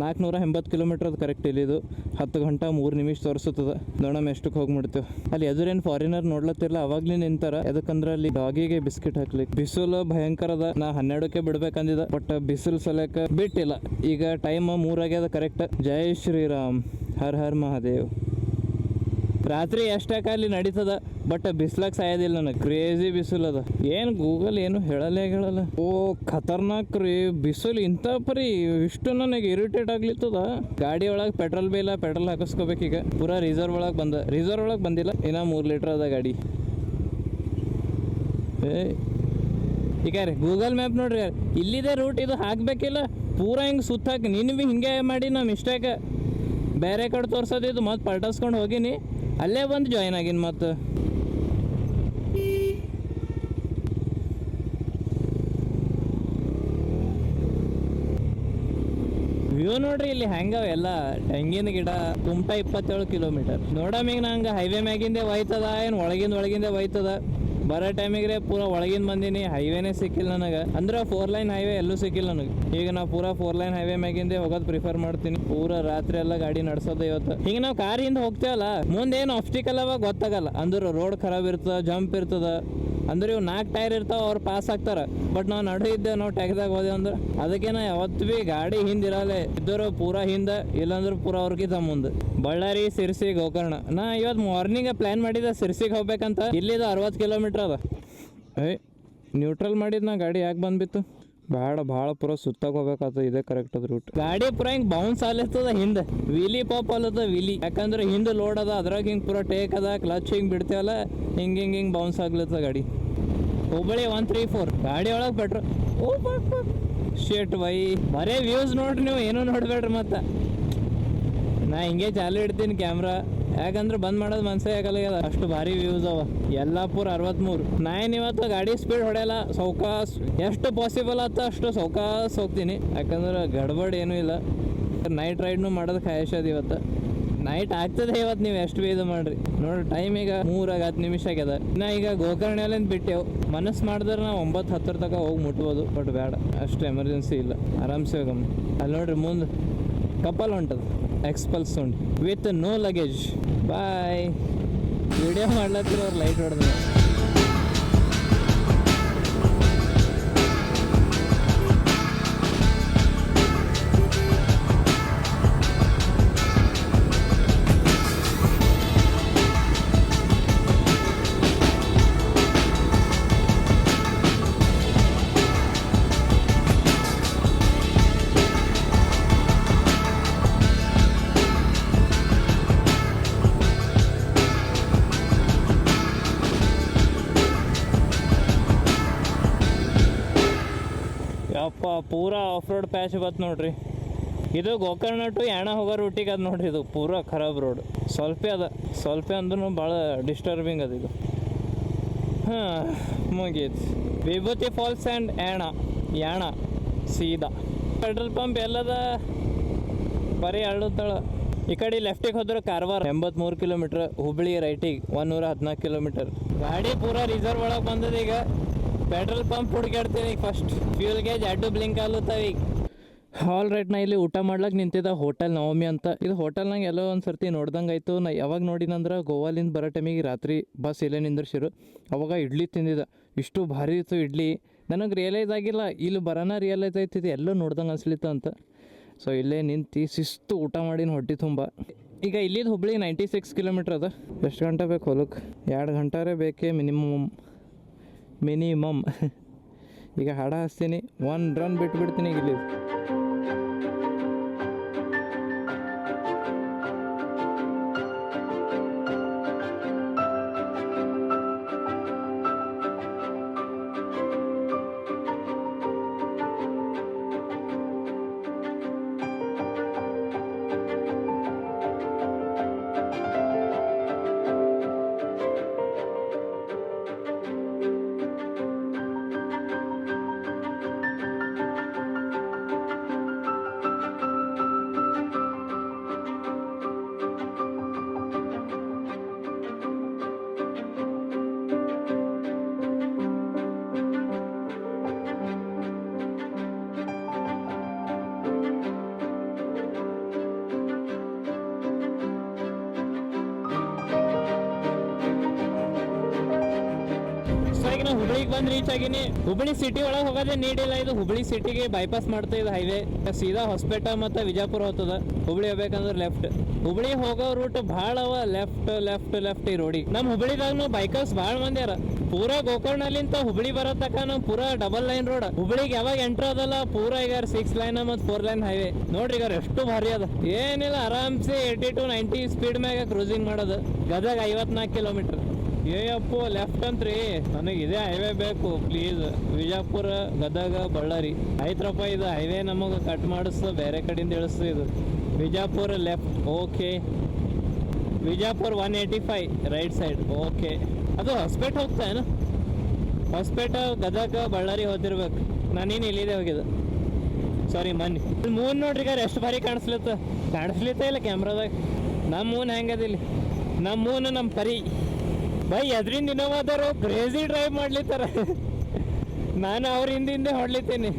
480 kilometre ಅದು correct ಇಲ್ಲಿದು. 10 ಗಂಟೆ 3 ನಿಮಿಷ ತೋರಿಸುತ್ತದೆ. ನೋಡಮ್ಮ ಎಷ್ಟಕ್ಕೆ ಹೋಗಿ ಮುಡ್ತೇವೆ. ಅಲ್ಲಿ ಎದುರೇನು ಫಾರಿನರ್ ನೋಡ್ಲತ್ತಿರಲ್ಲ, ಅವಾಗ್ಲೇ ನಿಂತಾರ. ಯಾಕಂದ್ರೆ ಅಲ್ಲಿ ಡಾಗಿಗೆ ಬಿಸ್ಕಿಟ್ ಹಾಕ್ಲಿಕ್ಕೆ. ಬಿಸಿಲು ಭಯಂಕರ ಅದ. ನಾ 12ಕ್ಕೆ ಬಿಡ್ಬೇಕಂದಿದ, ಬಟ್ ಬಿಸಿಲು ಸಲಕ ಬಿಟ್ಟಿಲ್ಲ. ಈಗ ಟೈಮ್ 3 ಆಗ್ಯದ ಕರೆಕ್ಟ್. ಜೈ ಶ್ರೀರಾಮ್, ಹರ್ ಹರ್ ಮಹಾದೇವ್. ರಾತ್ರಿ ಎಷ್ಟಕ್ಕೆ ಅಲ್ಲಿ ನಡೀತದ, ಬಟ್ ಬಿಸ್ಲಾಗ ಸಾಯೋದಿಲ್ಲ ನನಗೆ. ಕ್ರೇಜಿ ಬಿಸಿಲು ಅದ. ಏನು ಗೂಗಲ್ ಏನು ಹೇಳಲ್ಲ. ಓ ಖತರ್ನಾಕ್ ರೀ ಬಿಸಿಲು. ಇಂಥ ಪರಿ ಇಷ್ಟು ನನಗೆ ಇರಿಟೇಟ್ ಆಗ್ಲಿತ್ತದ. ಗಾಡಿ ಒಳಗೆ ಪೆಟ್ರೋಲ್ ಬೇಯಿಲ್ಲ, ಪೆಟ್ರೋಲ್ ಹಾಕಿಸ್ಕೋಬೇಕೀಗ. ಪೂರಾ ರಿಸರ್ವ್ ಒಳಗೆ ಬಂದಿಲ್ಲ. ಇನ್ನ 3 ಲೀಟರ್ ಅದ ಗಾಡಿ. ಈಗ ರೀ ಗೂಗಲ್ ಮ್ಯಾಪ್ ನೋಡ್ರಿ, ಇಲ್ಲಿದೆ ರೂಟ್, ಇದು ಹಾಕ್ಬೇಕಿಲ್ಲ. ಪೂರಾ ಹಿಂಗೆ ಸುತ್ತಾಕಿ ನೀನು ಭೀ ಹಿಂಗೆ ಮಾಡಿ ನಾ ಮಿಸ್ಟೇಕ್ ಬೇರೆ ಕಡೆ ತೋರ್ಸೋದಿದ್ದು ಮತ್ತೆ ಪಲ್ಟಸ್ಕೊಂಡು ಹೋಗಿನಿ. ಅಲ್ಲೇ ಬಂದು ಜಾಯ್ನ್ ಆಗಿನಿ. ಮತ್ತು ವ್ಯೂ ನೋಡ್ರಿ ಇಲ್ಲಿ ಹೆಂಗವ ಎಲ್ಲ. ತೆಂಗಿನ ಗಿಡ ಕುಮಟ 27 ಕಿಲೋಮೀಟರ್. ನೋಡಮ್ಮೀಗ ನಂಗೆ ಹೈವೇ ಮ್ಯಾಗಿಂದೆ ಒಯ್ತದ ಏನು ಒಳಗಿಂದ ಒಯ್ತದ. ಬರೋ ಟೈಮಿಗೆ ಪೂರಾ ಒಳಗಿಂದ ಬಂದೀನಿ. ಹೈವೇನೇ ಸಿಕ್ಕಿಲ್ಲ ನನಗೆ. ಅಂದ್ರೆ 4 ಲೈನ್ ಹೈವೇ ಎಲ್ಲೂ ಸಿಕ್ಕಿಲ್ಲ ನನಗೆ. ಈಗ ನಾವು ಪೂರಾ 4 ಲೈನ್ ಹೈವೇ ಮ್ಯಾಗಿಂದೆ ಹೋಗೋದು ಪ್ರಿಫರ್ ಮಾಡ್ತೀನಿ. ಪೂರಾ ರಾತ್ರಿ ಎಲ್ಲ ಗಾಡಿ ನಡ್ಸೋದು ಇವತ್ತು. ಹಿಂಗೆ ನಾವು ಕಾರ್ ಹಿಂದೆ ಹೋಗ್ತೇವಲ್ಲ, ಮುಂದೆ ಏನು ಆಬ್ಸ್ಟಿಕಲ್ ಅವಾಗ ಗೊತ್ತಾಗಲ್ಲ. ಅಂದ್ರೆ ರೋಡ್ ಖರಾಬ್ ಇರ್ತದ, ಜಂಪ್ ಇರ್ತದ. ಅಂದ್ರೆ ಇವು 4 ಟೈರ್ ಇರ್ತಾವ, ಅವ್ರು ಪಾಸ್ ಆಗ್ತಾರ. ಬಟ್ ನಾವು ನಡು ಇದ್ದೇವೆ, ನಾವು ಟ್ಯಾಕ್ದಾಗ ಹೋದೇವು ಅಂದ್ರೆ ಅದಕ್ಕೆ ನಾ ಯಾವತ್ತು ಭೀ ಗಾಡಿ ಹಿಂದೆ ಇರಲ್ಲ. ಇದ್ದವರು ಪೂರಾ ಹಿಂದೆ, ಇಲ್ಲಾಂದ್ರೆ ಪೂರಾ ಅವ್ರಿಗಿಂತ ಮುಂದೆ. ಬಳ್ಳಾರಿ, ಸಿರ್ಸಿ, ಗೋಕರ್ಣ. ನಾ ಇವತ್ತು ಮಾರ್ನಿಂಗ್ ಪ್ಲಾನ್ ಮಾಡಿದ್ದೆ ಸಿರ್ಸಿಗೆ ಹೋಗ್ಬೇಕಂತ. ಇಲ್ಲಿದ 60 ಕಿಲೋಮೀಟರ್ ಅದ. ನ್ಯೂಟ್ರಲ್ ಮಾಡಿದ್ ನಾ ಗಾಡಿ ಯಾಕೆ ಬಂದ್ಬಿತ್ತು. ಭಾಳ ಪೂರ ಸುತ್ತಾಗ ಹೋಗ್ಬೇಕಾಗ್ತದೆ. ಇದೇ ಕರೆಕ್ಟ್ ಅದ ರೂಟ್. ಗಾಡಿ ಪೂರ ಹಿಂಗೆ ಬೌನ್ಸ್ ಆಲತ್ತದ ಹಿಂದೆ. ವೀಲಿ ಪಾಪ್ ಅಲ್ಲದ ವೀಲಿ. ಯಾಕಂದ್ರೆ ಹಿಂದೆ ಲೋಡ್ ಅದ, ಅದ್ರಾಗ ಹಿಂಗೆ ಪೂರ ಟೇಕ್ ಅದ. ಕ್ಲಚ್ ಹಿಂಗೆ ಬಿಡ್ತೇವಲ್ಲ, ಹಿಂಗೆ ಬೌನ್ಸ್ ಆಗ್ಲತ್ತದ ಗಾಡಿ. ಹುಬ್ಬಳ್ಳಿ 134 ಗಾಡಿ ಒಳಗೆ ಪೆಟ್ರೋಲ್. ಓ ಶೇಟ್ ಬೈ, ಬರೇ ವ್ಯೂಸ್ ನೋಡ್ರಿ ನೀವು, ಏನೂ ನೋಡ್ಬೇಡ್ರಿ. ಮತ್ತು ನಾ ಹಿಂಗೆ ಚಾಲು ಇಡ್ತೀನಿ ಕ್ಯಾಮ್ರಾ. ಯಾಕಂದ್ರೆ ಬಂದ್ ಮಾಡೋದು ಮನಸ್ಸೇ ಆಗಲ್ಲ. ಅಷ್ಟು ಭಾರಿ ವ್ಯೂಸ್ ಅವ. ಯಲ್ಲಾಪುರ 63. ನಾನು ಇವತ್ತು ಗಾಡಿ ಸ್ಪೀಡ್ ಹೊಡೆಯಲ್ಲ, ಸೌಕಾಸ್ ಎಷ್ಟು ಪಾಸಿಬಲ್ ಆತ ಅಷ್ಟು ಸೌಕಾಸ್ ಹೋಗ್ತೀನಿ. ಯಾಕಂದ್ರೆ ಗಡ್ಬಡ್ ಏನೂ ಇಲ್ಲ. ನೈಟ್ ರೈಡ್ನು ಮಾಡೋದು ಖಾಯಶದ ಇವತ್ತು. ನೈಟ್ ಆಗ್ತದೆ ಇವತ್ತು, ನೀವು ಎಷ್ಟು ಇದು ಮಾಡ್ರಿ. ನೋಡ್ರಿ ಟೈಮ್ ಈಗ 3:10 ನಿಮಿಷ ಆಗ್ಯದ. ನಾ ಈಗ ಗೋಕರ್ಣಲ್ಲಿಂದ ಬಿಟ್ಟೆವು. ಮನಸ್ಸು ಮಾಡಿದ್ರೆ ನಾವು 9-10 ತನಕ ಹೋಗಿ ಮುಟ್ಬೋದು. ಬಟ್ ಬೇಡ, ಅಷ್ಟು ಎಮರ್ಜೆನ್ಸಿ ಇಲ್ಲ. ಆರಾಮ್ಸೆ ಹೋಗಮ್ಮ. ಅಲ್ಲಿ ನೋಡ್ರಿ ಮುಂದೆ ಕಪಲ್ ಹೊಂಟದ. ಎಕ್ಸ್ಪಲ್ಸ್ ಉಂಟು with no luggage. Bye. Video ಮಾಡ್ಲತ್ತಿರ ಅವ್ರು ಲೈಟ್ ಹೊಡೆದ್ರು. ಯಪ್ಪ ಪೂರಾ ಆಫ್ ರೋಡ್ ಪ್ಯಾಚ್ ಬತ್ತು ನೋಡ್ರಿ. ಇದು ಗೋಕರ್ಣ ಟು ಯಾಣ ಹೋಗೋ ರೂಟಿಗೆ ಅದು ನೋಡ್ರಿ. ಇದು ಪೂರಾ ಖರಾಬ್ ರೋಡ್. ಸ್ವಲ್ಪ ಅಂದ್ರೂ ಭಾಳ ಡಿಸ್ಟರ್ಬಿಂಗ್ ಅದು. ಇದು ಮುಗೀತು. ವಿಭೂತಿ ಫಾಲ್ಸ್ ಆ್ಯಂಡ್ ಯಾಣ ಸೀದಾ. ಪೆಟ್ರೋಲ್ ಪಂಪ್ ಎಲ್ಲದ ಬರೀ ಅಳ್ಳುತ್ತಳ. ಈ ಕಡೆ ಲೆಫ್ಟಿಗೆ ಹೋದ್ರೆ ಕಾರವಾರ 83 ಕಿಲೋಮೀಟ್ರ್. ಹುಬ್ಬಳ್ಳಿ ರೈಟಿಗೆ 114 ಕಿಲೋಮೀಟರ್. ಗಾಡಿ ಪೂರಾ ರಿಸರ್ವ್ ಒಳಗೆ ಬಂದದ. ಈಗ ಪೆಟ್ರೋಲ್ ಪಂಪ್ ಹುಡುಕಾಡ್ತೀನಿ. ಫಸ್ಟ್ ಫ್ಯೂಲ್ ಗೇಜ್ ಅಡ್ಡು ಬ್ಲಿಂಕ್ ಆಲುತ್ತಾವ. ಈಗ ಆಲ್ ರೈಟ್. ನಾ ಇಲ್ಲಿ ಊಟ ಮಾಡ್ಲಿಕ್ಕೆ ನಿಂತಿದ್ದ ಹೋಟೆಲ್ ನವಮಿ ಅಂತ. ಇದು ಹೋಟೆಲ್ನಾಗ ಎಲ್ಲೋ ಒಂದು ಸರ್ತಿ ನೋಡ್ದಂಗೆ ಆಯಿತು. ನಾ ಯಾವಾಗ ನೋಡಿನಂದ್ರೆ ಗೋವಾಲಿಂದ ಬರೋ ಟೈಮಿಗೆ ರಾತ್ರಿ ಬಸ್ ಇಲ್ಲೇ ನಿಂದ್ರಿಸಿರು. ಅವಾಗ ಇಡ್ಲಿ ತಿಂದಿದ್ದ. ಇಷ್ಟು ಭಾರಿ ಇತ್ತು ಇಡ್ಲಿ. ನನಗೆ ರಿಯಲೈಸ್ ಆಗಿಲ್ಲ, ಇಲ್ಲಿ ಬರೋಣ ರಿಯಲೈಸ್ ಆಯ್ತಿದೆ ಎಲ್ಲೋ ನೋಡ್ದಂಗೆ ಅನ್ಸ್ಲಿತ್ತು ಅಂತ. ಸೊ ಇಲ್ಲೇ ನಿಂತು ಶಿಸ್ತು ಊಟ ಮಾಡಿನ ಹೊಟ್ಟೆ ತುಂಬ. ಈಗ ಇಲ್ಲಿದ್ದು ಹುಬ್ಬಳ್ಳಿ 96 ಕಿಲೋಮೀಟ್ರ್ ಅದ. ಎಷ್ಟು ಗಂಟೆ ಬೇಕು ಹೊಲಕ್ಕೆ? 2 ಗಂಟೆ ಬೇಕೇ ಮಿನಿಮಮ್. ಈಗ ಹಾಡ ಹಚ್ತೀನಿ, 1 ರನ್ ಬಿಟ್ಬಿಡ್ತೀನಿ ಈಗ ಇಲ್ಲಿ. ನಾನು ಹುಬ್ಳಿಗೆ ಬಂದು ರೀಚ್ ಆಗಿನಿ. ಹುಬ್ಳಿ ಸಿಟಿ ಒಳಗೆ ಹೋಗೋದೇ ನೀಡಿಲ್ಲ. ಇದು ಹುಬ್ಳಿ ಸಿಟಿಗೆ ಬೈಪಾಸ್ ಮಾಡ್ತಾ ಇದು ಹೈವೇ ಸೀದಾ ಹೊಸಪೇಟೆ ಮತ್ತು ವಿಜಯಪುರ ಹೋಗ್ತದ. ಹುಬ್ಳಿ ಹೋಗ್ಬೇಕಂದ್ರೆ ಲೆಫ್ಟ್. ಹುಬ್ಳಿ ಹೋಗೋ ರೂಟ್ ಭಾಳ ಅವ, ಲೆಫ್ಟ್ ಲೆಫ್ಟ್ ಲೆಫ್ಟ್ ಈ ರೋಡಿಗೆ. ನಮ್ಮ ಹುಬ್ಳಿದಾಗ ಬೈಕರ್ಸ್ ಭಾಳ ಮಂದಿ ಅರ. ಪೂರಾ ಗೋಕರ್ಣಲ್ಲಿಂತ ಹುಬ್ಳಿ ಬರೋ ತಕ ನಾವು ಪೂರಾ ಡಬಲ್ ಲೈನ್ ರೋಡ್. ಹುಬ್ಳಿಗೆ ಯಾವಾಗ ಎಂಟ್ರ್ ಅದಲ್ಲ ಪೂರಾ ಈಗ 6 ಲೈನ್ ಮತ್ತು 4 ಲೈನ್ ಹೈವೇ ನೋಡ್ರಿ. ಈಗ ಎಷ್ಟು ಭಾರಿ ಅದ. ಏನಿಲ್ಲ, ಆರಾಮ್ಸೆ 80 to 90 ಸ್ಪೀಡ್ ಮ್ಯಾಗ ಕ್ರೂಸಿಂಗ್ ಮಾಡೋದು. ಗದಗ 54 ಕಿಲೋಮೀಟರ್. ಏಯಪ್ಪೋ ಲೆಫ್ಟ್ ಅಂತ್ರಿ. ನನಗೆ ಇದೇ ಹೈವೇ ಬೇಕು ಪ್ಲೀಸ್. ವಿಜಯಪುರ, ಗದಗ, ಬಳ್ಳಾರಿ ಆಯ್ತ್ರಪ್ಪ. ಇದು ಹೈವೇ ನಮಗೆ ಕಟ್ ಮಾಡಿಸ್ತು, ಬೇರೆ ಕಡೆಯಿಂದ ಇಳಿಸ್ತು. ಇದು Vijayapura left. Okay, Vijayapura 185 right side. Okay, ಅದು ಹೊಸಪೇಟೆ ಹೋಗ್ತಾ ಏನು? ಹೊಸಪೇಟೆ, ಗದಗ, ಬಳ್ಳಾರಿ ಹೋಗ್ತಿರ್ಬೇಕು. ನಾನೇನು ಇಲ್ಲಿದೆ ಹೋಗಿದ್ದು, ಸಾರಿ ಮನ್ನಿ. ಮೂನ್ ನೋಡ್ರಿ ಈಗ ಎಷ್ಟು ಭಾರಿ ಕಾಣಿಸ್ಲಿತ್ತ ಇಲ್ಲ ಕ್ಯಾಮ್ರಾದಾಗ. ನಮ್ಮ ಮೂನ್ ಹೆಂಗದಿಲ್ಲಿ, ನಮ್ಮ ಮೂನ್ ನಮ್ಮ ಪರಿ ಬೈ. ಎದ್ರಿಂದ ಇನ್ನೋವಾದರು ಕ್ರೇಜಿ ಡ್ರೈವ್ ಮಾಡ್ಲಿತ್ತಾರ. ನಾನು ಅವ್ರ ಹಿಂದೆ ಹೊಡ್ಲಿತ್ತೀನಿ.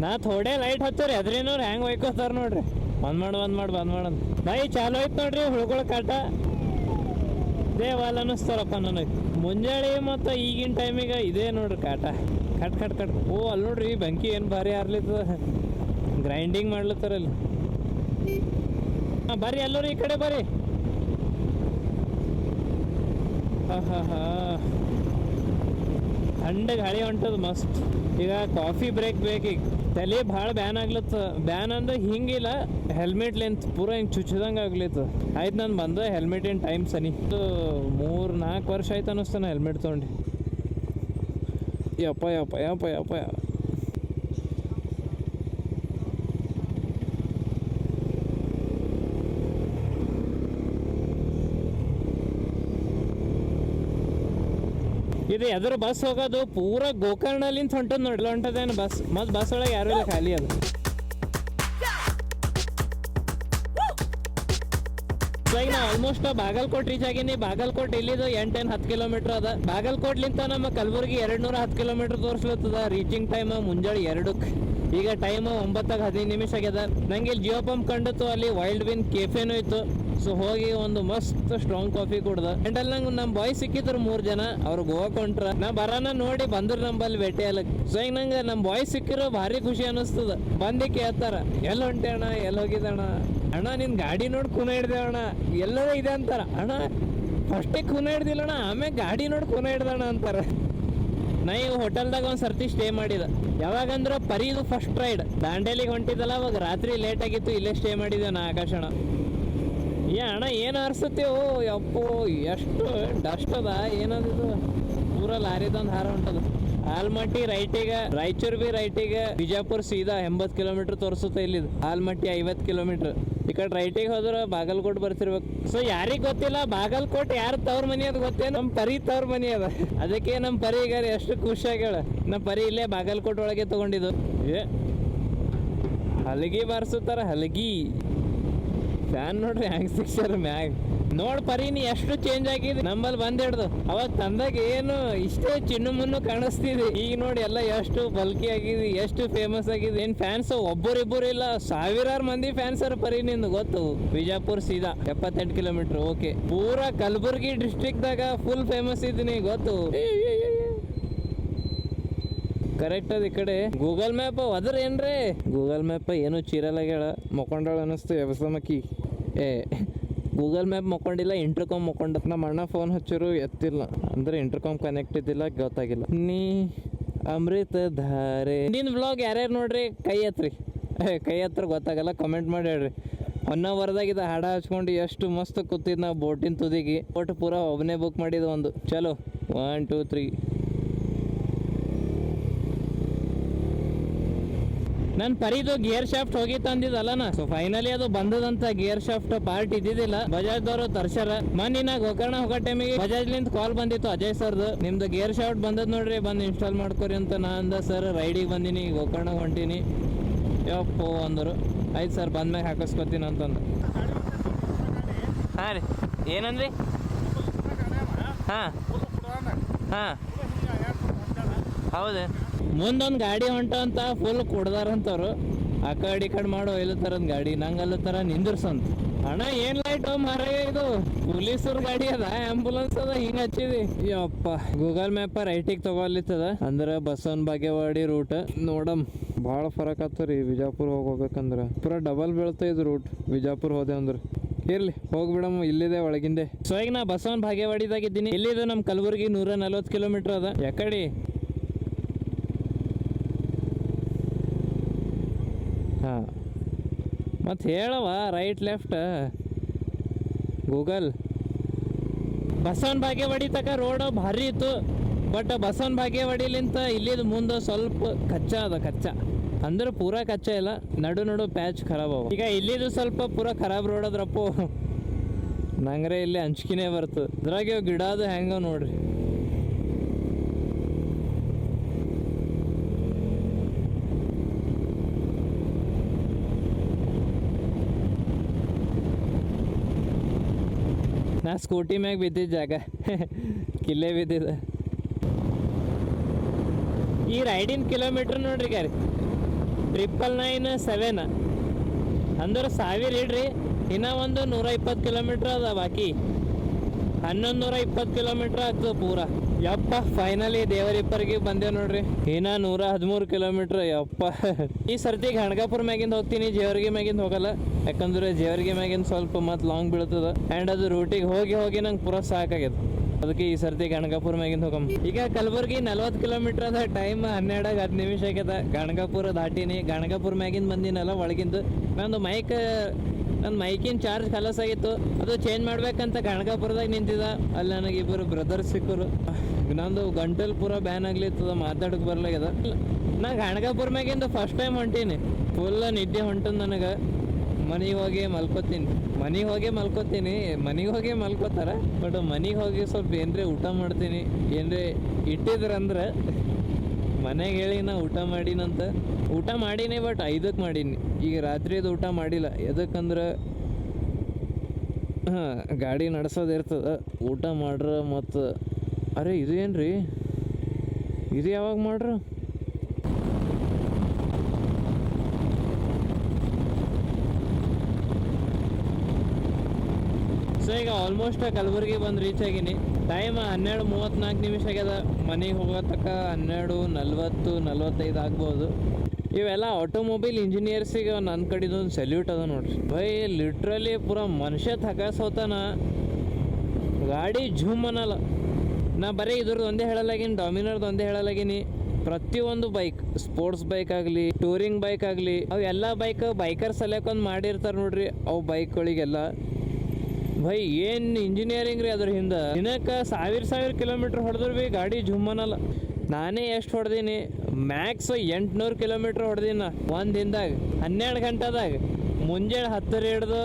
ನಾ ಥೋಡೆ ಲೈಟ್ ಹಚ್ಚೋರಿ ಎದ್ರಿನವ್ರು ಹೆಂಗೆ ಒಯ್ಕೋತಾರ ನೋಡ್ರಿ. ಬಂದ್ ಮಾಡೋದು ಬೈ. ಚಾಲು ಆಯ್ತು ನೋಡ್ರಿ ಹುಳ್ಗಳ ಕಾಟ. ದೇವಾಲ ಅನ್ನಿಸ್ತಾರಪ್ಪ ನನಗೆ. ಮುಂಜಾನೆ ಮತ್ತು ಈಗಿನ ಟೈಮಿಗೆ ಇದೇ ನೋಡ್ರಿ ಕಾಟ. ಕಟ್. ಓ ಅಲ್ಲಿ ನೋಡ್ರಿ ಬೆಂಕಿ ಏನು ಭಾರಿ ಹಾರ್ಲಿತ್ತದ. ಗ್ರೈಂಡಿಂಗ್ ಮಾಡ್ಲತ್ತಾರಲ್ಲಿ. ಹಾಂ ಬರ್ರಿ ಎಲ್ಲರೂ ಈ ಕಡೆ ಬರ್ರಿ. ಹಾ ಹಂಡ ಗಾಳಿ ಹೊಂಟದ ಮಸ್ತ್. ಈಗ ಕಾಫಿ ಬ್ರೇಕ್ ಬೇಕೀಗ. ತಲೆ ಭಾಳ ಬ್ಯಾನ್ ಆಗ್ಲತ್ತ. ಬ್ಯಾನ್ ಅಂದ್ರೆ ಹಿಂಗಿಲ್ಲ, ಹೆಲ್ಮೆಟ್ ಲೆಂತ್ ಪೂರಾ ಹಿಂಗೆ ಚುಚ್ಚಿದಂಗೆ ಆಗ್ಲಿತ್ತು. ಆಯ್ತು ನಾನು ಬಂದ ಹೆಲ್ಮೆಟ್ ಏನು ಟೈಮ್ ಸನಿ 3-4 ವರ್ಷ ಆಯ್ತು ಅನ್ನಿಸ್ತಾನೆ ಹೆಲ್ಮೆಟ್ ತೊಗೊಂಡು. ಯಪ್ಪ. ಇದು ಎದುರು ಬಸ್ ಹೋಗೋದು ಪೂರಾ ಗೋಕರ್ಣಲ್ಲಿಂದ ಹೊಂಟದ್ ನೋಡಿ. ಹೊಂಟದೇನು ಬಸ್, ಮತ್ತು ಬಸ್ ಒಳಗೆ ಯಾರು ಇಲ್ಲ, ಖಾಲಿ ಅದು. ಈಗ ನಾ ಆಲ್ಮೋಸ್ಟ್ ಬಾಗಲಕೋಟೆ ರೀಚ್ ಆಗೀನಿ. ಬಾಗಲಕೋಟೆ ಇಲ್ಲಿದು 8-10 ಕಿಲೋಮೀಟರ್ ಅದ. ಬಾಗಲಕೋಟ್ಲಿಂತ ನಮ್ಮ ಕಲಬುರಗಿ 210 ಕಿಲೋಮೀಟರ್ ತೋರಿಸ್ಲತ್ತದ. ರೀಚಿಂಗ್ ಟೈಮ್ ಮುಂಜಾನೆ 2ಕ್ಕೆ. ಈಗ ಟೈಮ್ 9:15 ಆಗ್ಯದ. ನಂಗೆ ಇಲ್ಲಿ ಜಿಯೋ ಪಂಪ್ ಕಂಡಿತ್ತು. ಅಲ್ಲಿ ವೈಲ್ಡ್ ವಿನ್ ಕೆಫೆನೂ ಇತ್ತು. ಸೊ ಹೋಗಿ ಒಂದು ಮಸ್ತ್ ಸ್ಟ್ರಾಂಗ್ ಕಾಫಿ ಕುಡ್ದ. ಅಂಡ್ ಅಲ್ಲಿ ನಂಗೆ ನಮ್ಮ ಬಾಯ್ ಸಿಕ್ಕಿದ್ರು 3 ಜನ. ಅವ್ರು ಗೋವಾಕ್ ಹೊಂಟ್ರ. ನಾ ಬರೋಣ ನೋಡಿ ಬಂದ್ರು ನಂಬಲ್ಲಿ ಭೇಟಿ ಅಲ್ಲಕ್. ಸೊ ಈಗ ನಂಗೆ ನಮ್ಮ ಬಾಯ್ ಸಿಕ್ಕಿರೋ ಭಾರಿ ಖುಷಿ ಅನಿಸ್ತದ. ಬಂದು ಕೇಳ್ತಾರ ಎಲ್ಲಿ ಹೊಂಟೆ ಅಣ್ಣ, ಎಲ್ಲಿ ಹೋಗಿದ್ದಣ್ಣ, ಅಣ್ಣ ನಿನ್ ಗಾಡಿ ನೋಡಿ ಖೂನ ಹಿಡ್ದೆ ಅಣ್ಣ, ಎಲ್ಲರ ಇದೆ ಅಂತಾರ. ಅಣ್ಣ ಫಸ್ಟಿಗೆ ಖೂನ ಹಿಡ್ದಿಲ್ಲಣ್ಣ, ಆಮೇಲೆ ಗಾಡಿ ನೋಡಿ ಖೂನ ಹಿಡ್ದಣ್ಣ ಅಂತಾರ. ನಾ ಈ ಹೋಟೆಲ್ದಾಗ ಒಂದು ಸರ್ತಿ ಸ್ಟೇ ಮಾಡಿದ. ಯಾವಾಗಂದ್ರೆ ಪರಿದು ಫಸ್ಟ್ ರೈಡ್ ದಾಂಡೇಲಿಗೆ ಹೊಂಟಿದ್ದಲ್ಲ, ಅವಾಗ ರಾತ್ರಿ ಲೇಟ್ ಆಗಿತ್ತು. ಇಲ್ಲೇ ಸ್ಟೇ ಮಾಡಿದ್ದೆ ನಾ, ಆಕಾಶಣ. ಅಣ್ಣ ಏನು ಅರ್ಸತ್ತೀವೋ ಯಪ್ಪೋ, ಎಷ್ಟು ಡಸ್ಟ್ ಅದ. ಏನದಿದು ಪೂರ ಲಾರಿದೊಂದು ಹಾರ ಹೊಂಟದ. ಆಲ್ಮಟ್ಟಿ ರೈಟಿಗೆ, ರಾಯಚೂರು ಬಿ ರೈಟಿಗೆ, ಬಿಜಾಪುರ ಸೀದಾ 80 ಕಿಲೋಮೀಟರ್ ತೋರಿಸುತ್ತೆ. ಇಲ್ಲಿದು ಆಲ್ಮಟ್ಟಿ 50 ಕಿಲೋಮೀಟರ್. ಈ ಕಡೆ ರೈಟಿಗೆ ಹೋದ್ರೆ ಬಾಗಲಕೋಟೆ ಬರ್ತಿರ್ಬೇಕು. ಸೊ ಯಾರಿಗೆ ಗೊತ್ತಿಲ್ಲ ಬಾಗಲಕೋಟೆ ಯಾರು ತವ್ರ ಮನಿ ಅದ ಗೊತ್ತೇ? ನಮ್ಮ ಪರಿ ತವ್ರ ಮನಿ ಅದ. ಅದಕ್ಕೆ ನಮ್ಮ ಪರಿಗಾರ ಎಷ್ಟು ಖುಷಿ ಆಗ್ಯಾಳ. ನಮ್ಮ ಪರಿ ಇಲ್ಲೇ ಬಾಗಲಕೋಟೆ ಒಳಗೆ ತಗೊಂಡಿದ್ದು. ಹಲಗಿ ಬಾರಿಸುತ್ತಾರ, ಹಲಗಿ ಫ್ಯಾನ್ ನೋಡ್ರಿ ಹೆಂಗ್ ಸಿಕ್ಸ್ಯಾರ ಮ್ಯಾಗ್. ನೋಡ್ ಪರಿ ನೀ ಎಷ್ಟು ಚೇಂಜ್ ಆಗಿದೆ ನಮ್ಮಲ್ಲಿ ಬಂದಿಡ್ದು. ಅವಾಗ ತಂದಾಗ ಏನು ಇಷ್ಟೇ ಚಿನ್ನು ಮುನ್ನು ಕಾಣಿಸ್ತಿದೆ. ಈಗ ನೋಡಿ ಎಲ್ಲ ಎಷ್ಟು ಬಲ್ಕಿ ಆಗಿದೆ, ಎಷ್ಟು ಫೇಮಸ್ ಆಗಿದೆ. ಏನ್ ಫ್ಯಾನ್ಸ್ ಒಬ್ಬರಿಬ್ಬರು ಇಲ್ಲ, ಸಾವಿರಾರು ಮಂದಿ ಫ್ಯಾನ್ಸ್ ಅರ ಪರಿ ನಿಂದು ಗೊತ್ತು. ವಿಜಯಪುರ ಸೀದಾ 78 ಕಿಲೋಮೀಟರ್. ಓಕೆ, ಪೂರಾ ಕಲಬುರ್ಗಿ ಡಿಸ್ಟ್ರಿಕ್ಟ್ ದಾಗ ಫುಲ್ ಫೇಮಸ್ ಇದ್ದೀನಿ ಗೊತ್ತು. ಕರೆಕ್ಟ್ ಅದ. ಈ ಕಡೆ ಗೂಗಲ್ ಮ್ಯಾಪ್ ಅದ್ರ ಏನ್ರಿ, ಗೂಗಲ್ ಮ್ಯಾಪ್ ಏನು ಚೀರಲಾಗ್ಯಾಳ, ಮಕ್ಕೊಂಡಾಳ ಅನ್ನಿಸ್ತು ವ್ಯವಸಾಯಮಕ್ಕಿ. ಗೂಗಲ್ ಮ್ಯಾಪ್ ಮಕ್ಕೊಂಡಿಲ್ಲ, ಇಂಟರ್ಕಾಮ್ ಮಕ್ಕೊಂಡ. ನಮ್ಮ ಅಣ್ಣ ಫೋನ್ ಹಚ್ಚಿರು ಎತ್ತಿಲ್ಲ, ಅಂದ್ರೆ ಇಂಟರ್ಕಾಮ್ ಕನೆಕ್ಟ್ ಇದ್ದಿಲ್ಲ, ಗೊತ್ತಾಗಿಲ್ಲ. ನೀ ಅಮೃತ ಧಾರೆ ನಿನ್ ವ್ಲಾಗ್ ಯಾರ್ಯಾರು ನೋಡ್ರಿ ಕೈ ಹತ್ರ ಗೊತ್ತಾಗಲ್ಲ, ಕಮೆಂಟ್ ಮಾಡಿ ಹೇಳ್ರಿ. ಹೊನ್ನಾವರದಾಗಿದ್ದ ಹಾಡ ಹಚ್ಕೊಂಡು ಎಷ್ಟು ಮಸ್ತ್ ಕೂತಿದ್ ನಾವು ಬೋಟಿನ ತುದಿಗೆ. ಬೋಟ್ ಪೂರಾ ಒಬ್ಬನೇ ಬುಕ್ ಮಾಡಿದ ಒಂದು. ಚಲೋ 1 2 3. ನನ್ನ ಪರಿದು ಗೇರ್ ಶಾಫ್ಟ್ ಹೋಗಿ ತಂದಿದ್ದಲ್ಲ. ಸೊ ಫೈನಲಿ ಅದು ಬಂದದಂತ. ಗೇರ್ ಶಾಫ್ಟ್ ಪಾರ್ಟ್ ಇದ್ದಿದ್ದಿಲ್ಲ, ಬಜಾಜ್ದವರು ತರ್ಸ್ಯಾರ. ಮಣ್ಣಿನ ಗೋಕರ್ಣ ಹೋಗೋ ಟೈಮಿಗೆ ಬಜಾಜ್ಲಿಂದ ಕಾಲ್ ಬಂದಿತ್ತು ಅಜಯ್ ಸರ್ದು, ನಿಮ್ದು ಗೇರ್ ಶಾಫ್ಟ್ ಬಂದದ್ ನೋಡ್ರಿ, ಬಂದು ಇನ್ಸ್ಟಾಲ್ ಮಾಡ್ಕೊರಿ ಅಂತ. ನಾ ಅಂದ ಸರ್ ರೈಡಿಗೆ ಬಂದೀನಿ, ಗೋಕರ್ಣ ಹೊಂಟೀನಿ. ಯಪ್ಪೋ ಅಂದರು. ಆಯ್ತು ಸರ್ ಬಂದ್ಮ್ಯಾಗ ಹಾಕಿಸ್ಕೊತೀನಿ ಅಂತಂದು. ಹಾಂ ರೀ, ಏನಂದ್ರಿ? ಹಾಂ ಹೌದು. ಮುಂದೊಂದು ಗಾಡಿ ಹೊಂಟ ಅಂತ ಫುಲ್ ಕುಡ್ದಾರಂತವ್ರು. ಆ ಕಡೆ ಈ ಕಡೆ ಮಾಡೋ ತರದ್ ಗಾಡಿ ನಂಗೆ ತರ ನಿಂದ್ರಸಂತ. ಅಣ್ಣ ಏನ್ ಲೈಟ್ ಮಾರಾಯ ಇದು, ಪೊಲೀಸರ ಗಾಡಿ ಅದ, ಆಂಬುಲೆನ್ಸ್ ಅದ, ಹಿಂಗ ಹಚ್ಚಿದಿ ಯಪ್ಪ. ಗೂಗಲ್ ಮ್ಯಾಪ್ ರೈಟಿಗೆ ತಗೊಲಿತ್ತದ ಅಂದ್ರ ಬಸವನ ಬಾಗೇವಾಡಿ ರೂಟ್ ನೋಡಮ್. ಭಾಳ ಫರಕ್ ಆಗ್ತರಿ ವಿಜಾಪುರ ಹೋಗ್ಬೇಕಂದ್ರ ಪೂರಾ ಡಬಲ್ ಬೀಳ್ತಾ ಇದು ರೂಟ್. ವಿಜಾಪುರ ಹೋದೆ ಅಂದ್ರ ಇರ್ಲಿ ಹೋಗ್ಬಿಡಮ್ಮ, ಇಲ್ಲಿದೆ ಒಳಗಿಂದೆ. ಸೊ ಈಗ ನಾ ಬಸವನ ಬಾಗೇವಾಡಿದಾಗ ಇದ್ದೀನಿ. ಇಲ್ಲಿದು ನಮ್ ಕಲಬುರ್ಗಿ 140 ಕಿಲೋಮೀಟರ್ ಅದ. ಯಾಕಡಿ ಹಾ ಮತ್ತೆ ಹೇಳವ right left Google. Basavana Bagewadi ತಕ ರೋಡ್ ಭಾರಿ ಇತ್ತು, ಬಟ್ ಬಸವನ ಬಾಗೇವಾಡಿಲಿಂತ ಇಲ್ಲಿದು ಮುಂದೆ ಸ್ವಲ್ಪ ಕಚ್ಚಾ ಅದ. ಕಚ್ಚಾ ಅಂದ್ರೆ ಪೂರಾ ಕಚ್ಚಾ ಇಲ್ಲ, ನಡು ಪ್ಯಾಚ್ ಖರಾಬ್ ಅವ. ಈಗ ಇಲ್ಲಿದು ಸ್ವಲ್ಪ ಪೂರಾ ಖರಾಬ್ ರೋಡ್ ಅದ್ರಪ್ಪು. ನಂಗ್ರೆ ಇಲ್ಲಿ ಅಂಚ್ಕಿನೇ ಬರ್ತದೆ. ಅದ್ರಾಗ ಗಿಡ ಅದು ಹೆಂಗ ನೋಡ್ರಿ. ನಾ ಸ್ಕೂಟಿ ಮ್ಯಾಗ ಬಿದ್ದಿದ್ದ ಜಾಗ ಕಿಲ್ಲೇ ಬಿದ್ದಿದ್ದ. ಈ ರೈಡಿನ ಕಿಲೋಮೀಟ್ರ್ ನೋಡ್ರಿ ಗಾರಿ 999.7 ಅಂದ್ರೆ 1000 ಇಡ್ರಿ. ಇನ್ನ ಒಂದು 120 ಕಿಲೋಮೀಟ್ರ್ ಅದ ಬಾಕಿ. 1120 ಕಿಲೋಮೀಟ್ರ್ ಆಗ್ತದೆ ಪೂರಾ. ಯಪ್ಪ ಫೈನಲಿ ದೇವರಿಪ್ಪರಿಗೆ ಬಂದೇವ್ ನೋಡ್ರಿ. ಇನ್ನ 113 ಕಿಲೋಮೀಟ್ರ್. ಯಪ್ಪ ಈ ಸರ್ತಿ ಗಣಗಾಪುರ ಮ್ಯಾಗಿಂದ ಹೋಗ್ತೀನಿ, ಜೇವರ್ಗಿ ಮ್ಯಾಗಿಂದ ಹೋಗಲ್ಲ. ಯಾಕಂದ್ರೆ ಜೇವರ್ಗಿ ಮ್ಯಾಗಿಂದ ಸ್ವಲ್ಪ ಮತ್ತೆ ಲಾಂಗ್ ಬೀಳ್ತದ ಆ್ಯಂಡ್ ಅದು ರೂಟಿಗೆ ಹೋಗಿ ನಂಗೆ ಪೂರಾ ಸಾಕಾಗ್ಯದ. ಅದಕ್ಕೆ ಈ ಸರ್ತಿ ಗಣಗಾಪುರ ಮ್ಯಾಗಿಂದ ಹೋಗಮ್. ಈಗ ಕಲಬುರ್ಗಿ 40 ಕಿಲೋಮೀಟ್ರ್ ಅದ. ಟೈಮ್ 12:10 ನಿಮಿಷ ಆಗ್ಯದ. ಗಣಗಾಪುರ ದಾಟಿನಿ. ಗಣಗಾಪುರ ಮ್ಯಾಗಿಂದ ಬಂದಿನಲ್ಲ ಒಳಗಿಂದು. ನನ್ನ ಮೈಕಿನ ಚಾರ್ಜ್ ಖಲಾಸ್ ಆಗಿತ್ತು, ಅದು ಚೇಂಜ್ ಮಾಡ್ಬೇಕಂತ ಗಣಗಾಪುರದಾಗ ನಿಂತಿದ್ದ. ಅಲ್ಲಿ ನನಗೆ ಇಬ್ಬರು ಬ್ರದರ್ಸ್ ಸಿಕ್ಕರು. ನಂದು ಗಂಟಲ್ ಪೂರ ಬ್ಯಾನ್ ಆಗ್ಲಿತ್ತದ, ಮಾತಾಡಕ್ಕೆ ಬರ್ಲಾಗ್ಯದ. ನಾ ಗಣಗಾಪುರ ಮ್ಯಾಗಿಂದ ಫಸ್ಟ್ ಟೈಮ್ ಹೊಂಟೀನಿ. ಫುಲ್ ನಿದ್ದೆ ಹೊಂಟದ ನನಗೆ. ಮನೆಗೆ ಹೋಗಿ ಮಲ್ಕೋತೀನಿ. ಮನೆಗೆ ಹೋಗಿ ಮಲ್ಕೋತಾರ, ಬಟ್ ಮನೆಗೆ ಹೋಗಿ ಸ್ವಲ್ಪ ಏನ್ರಿ ಊಟ ಮಾಡ್ತೀನಿ. ಏನ್ರಿ ಇಟ್ಟಿದ್ರಂದ್ರೆ ಮನೆಗೆ ಹೇಳಿ ನಾ ಊಟ ಮಾಡೀನಿ, ಬಟ್ 5ಕ್ಕೆ ಮಾಡೀನಿ. ಈಗ ರಾತ್ರಿದು ಊಟ ಮಾಡಿಲ್ಲ. ಎದಕ್ಕಂದ್ರೆ ಗಾಡಿ ನಡ್ಸೋದು ಇರ್ತದ, ಊಟ ಮಾಡ್ರ. ಮತ್ತು ಅರೆ ಇದು ಏನ್ರಿ, ಇದು ಯಾವಾಗ ಮಾಡ್ರ? ಸೊ ಈಗ ಆಲ್ಮೋಸ್ಟ್ ಕಲಬುರ್ಗಿ ಬಂದು ರೀಚ್ ಆಗೀನಿ. ಟೈಮ್ 12:34 ನಿಮಿಷ ಆಗ್ಯದ. ಮನೆಗೆ ಹೋಗೋ ತಕ್ಕ 12:40-45 ಆಗ್ಬೋದು. ಇವೆಲ್ಲ ಆಟೋಮೊಬೈಲ್ ಇಂಜಿನಿಯರ್ಸಿಗೆ ನನ್ನ ಕಡೆದೊಂದು ಸಲ್ಯೂಟ್ ಅದ ನೋಡ್ರಿ. ಬೈ ಲಿಟ್ರಲಿ ಪೂರಾ ಮನುಷ್ಯ ಥಕಾಸೋತಾನ, ಗಾಡಿ ಝೂಮ್ ಅನ್ನಲ್ಲ. ನಾ ಬರೀ ಇದ್ರದ್ದು ಒಂದೇ ಹೇಳಲಾಗಿನಿ, ಡಾಮಿನರ್ದು ಒಂದೇ ಹೇಳಲಾಗಿನಿ. ಪ್ರತಿಯೊಂದು ಬೈಕ್, ಸ್ಪೋರ್ಟ್ಸ್ ಬೈಕ್ ಆಗಲಿ, ಟೂರಿಂಗ್ ಬೈಕ್ ಆಗಲಿ, ಅವು ಎಲ್ಲ ಬೈಕರ್ ಸಲಕ್ಕೊಂದು ಮಾಡಿರ್ತಾರೆ ನೋಡ್ರಿ. ಅವು ಬೈಕ್ಗಳಿಗೆಲ್ಲ ಭೈ ಏನು ಇಂಜಿನಿಯರಿಂಗ್ ರೀ ಅದ್ರ ಹಿಂದೆ. ದಿನಕ್ಕೆ 1000 ಕಿಲೋಮೀಟ್ರ್ ಹೊಡೆದ್ರು ಭೀ ಗಾಡಿ ಝುಮ್ಮನಲ್ಲ. ನಾನೇ ಎಷ್ಟು ಹೊಡೆದೀನಿ, ಮ್ಯಾಕ್ಸ್ 800 ಕಿಲೋಮೀಟ್ರ್ ಹೊಡೆದೀನಿ ಒಂದು ದಿನದಾಗ, 12 ಗಂಟೆದಾಗ. ಮುಂಜಾನೆ 10 ಹಿಡ್ದು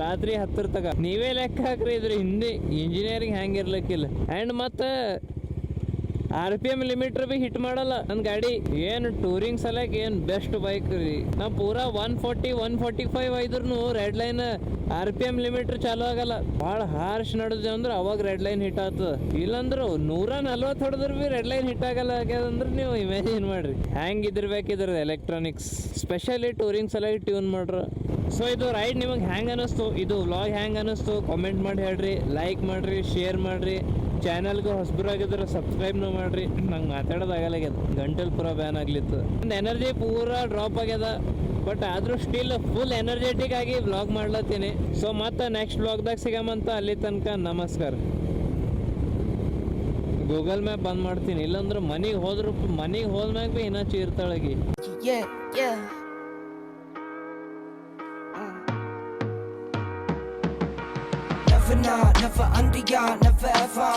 ರಾತ್ರಿ 10 ತಗ. ನೀವೇ ಲೆಕ್ಕ ಹಾಕ್ರಿ ಇದ್ರ ಹಿಂದೆ ಇಂಜಿನಿಯರಿಂಗ್ ಹೆಂಗೆ ಇರ್ಲಿಕ್ಕಿಲ್ಲ. ಆ್ಯಂಡ್ ಮತ್ತು RPM ಲಿಮಿಟ್ರ್ ಭೀ ಹಿಟ್ ಮಾಡಲ್ಲ ನನ್ನ ಗಾಡಿ. ಏನು ಟೂರಿಂಗ್ ಸಲಕ್ಕೆ ಏನು ಬೆಸ್ಟ್ ಬೈಕ್ ರೀ. ನಾ ಪೂರಾ 140-145 ಐದ್ರೂ ರೆಡ್ ಲೈನ್ RPM ಲಿಮಿಟ್ರ್ ಚಾಲು ಆಗಲ್ಲ. ಭಾಳ ಹಾರ್ಶ್ ನಡೆದ ಅಂದ್ರೆ ಅವಾಗ ರೆಡ್ ಲೈನ್ ಹಿಟ್ ಆಗ್ತದ. ಇಲ್ಲಾಂದ್ರೆ 140 ಹೊಡೆದ್ರು ಭೀ ರೆಡ್ ಲೈನ್ ಹಿಟ್ ಆಗಲ್ಲ ಆಗ್ಯದಂದ್ರೆ ನೀವು ಇಮ್ಯಾಜಿನ್ ಮಾಡ್ರಿ ಹೆಂಗೆ ಇದ್ರಬೇಕಿದ್ರ ಎಲೆಕ್ಟ್ರಾನಿಕ್ಸ್. ಸ್ಪೆಷಲಿ ಟೂರಿಂಗ್ ಸಲಕ್ಕೆ ಟ್ಯೂನ್ ಮಾಡ್ರ. ಸೊ ಇದು ರೈಡ್ ನಿಮಗೆ ಹೆಂಗೆ ಅನ್ನಿಸ್ತು, ಇದು ವ್ಲಾಗ್ ಹೆಂಗೆ ಅನ್ನಿಸ್ತು ಕಾಮೆಂಟ್ ಮಾಡಿ ಹೇಳ್ರಿ. ಲೈಕ್ ಮಾಡಿರಿ, ಶೇರ್ ಮಾಡಿರಿ. ಚಾನಲ್ಗೆ ಹೊಸಬರಾಗಿದ್ರೆ ಸಬ್ಸ್ಕ್ರೈಬ್ನೂ ಮಾಡಿರಿ. ನಂಗೆ ಮಾತಾಡೋದಾಗಲಾಗ್ಯದ, ಗಂಟಲು ಪೂರ ಬ್ಯಾನ್ ಆಗ್ಲಿತ್ತು. ಒಂದು ಎನರ್ಜಿ ಪೂರಾ ಡ್ರಾಪ್ ಆಗ್ಯದ, ಬಟ್ ಆದರೂ ಸ್ಟಿಲ್ ಫುಲ್ ಎನರ್ಜೆಟಿಕ್ ಆಗಿ ವ್ಲಾಗ್ ಮಾಡ್ಲತ್ತೀನಿ. ಸೊ ಮತ್ತೆ ನೆಕ್ಸ್ಟ್ ವ್ಲಾಗ್ದಾಗ ಸಿಗಮಂತ. ಅಲ್ಲಿ ತನಕ ನಮಸ್ಕಾರ. ಗೂಗಲ್ ಮ್ಯಾಪ್ ಬಂದ್ ಮಾಡ್ತೀನಿ, ಇಲ್ಲಾಂದ್ರೆ ಮನೆಗೆ ಹೋದ್ಮ್ಯಾಗ ಭೀ ಇನ್ನೂ ಚೀರ್ತಾಳಗಿ. Never not, never under, yeah, never ever.